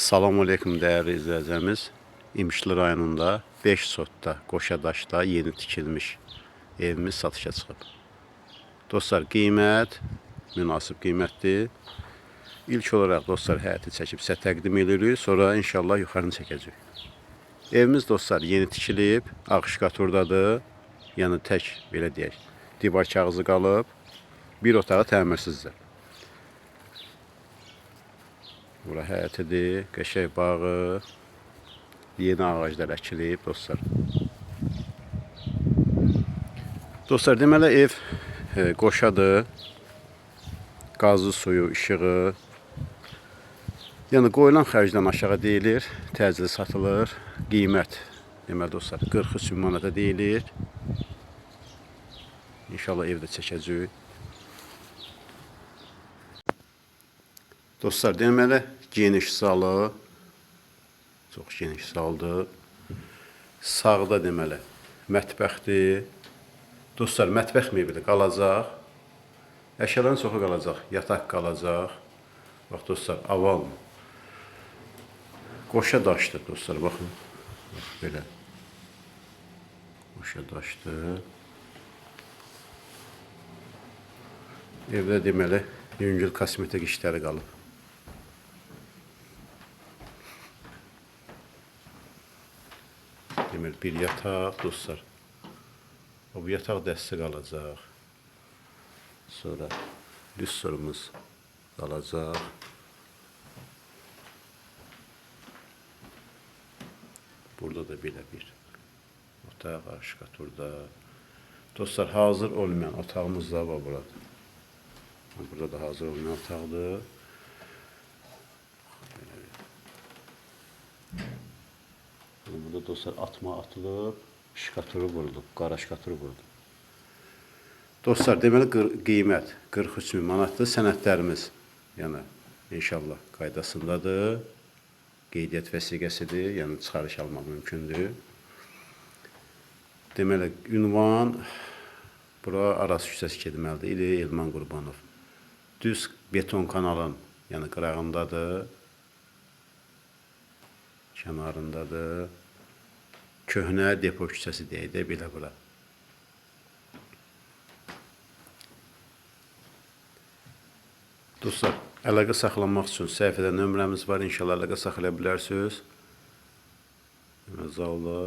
Salam aleyküm değerli izleyicilerimiz. İmişli rayonunda 5 sotda Qoşadaşda yeni tikilmiş evimiz satışa çıxıb. Dostlar, qiymət münasib qiymətdir. İlk olaraq dostlar həyəti çəkib sizə təqdim edirik. Sonra inşallah yuxarını çəkəcək. Evimiz dostlar yeni tikilib, ağ şkaturdadır. Yəni tək belə deyək, divar kağızı qalıb. Bir otağı təmirsizdir. Bura həyətidir, qəşəng bağı, yeni ağaclar əkilib dostlar. Dostlar, deməli ev qoşadır, qazlı suyu, işığı. Yəni qoyulan xərcdən aşağı deyilir, təcili satılır. Qiymət deməli dostlar 43 min manata deyilir. İnşallah evdə çəkəcəyik. Dostlar, deməli geniş salı, çox geniş saldır. Sağda deməli mətbəxdir. Dostlar, mətbəx mebeli qalacaq. Əşyaların çoxu qalacaq. Yataq qalacaq. Bax dostlar, aval qoşa daşdır dostlar, baxın. Bax belə. Qoşa daşdır. Evdə deməli yüngül kosmetik işləri qalıb. Deməli bir yataq dostlar. Bu yataq dəsti qalacaq. Sonra lüstrumuz qalacaq. Burada da belə bir otaq, şkaturda. Dostlar, hazır olmayan otağımız da var burada. Burada da hazır olmayan otaqdır. Burada dostlar atma atılıb, şkaturu vurulub, qara şkaturu vurulub. Dostlar, deməli qiymət 43 min manatdır. Sənədlərimiz yəni inşallah qaydasındadır. Qeydiyyat vəsiqəsidir, yəni çıxarış almaq mümkündür. Deməli ünvan bura Aras küçəsi getməlidir. İli Elman Qurbanov. Düz beton kanalın yəni qırağındadır. Kənarındadır. Köhnə depo küçəsi deyək də belə bura. Dostlar, əlaqə saxlamaq üçün səhifədə nömrəmiz var. İnşallah əlaqə saxlaya bilərsiniz. Zalda.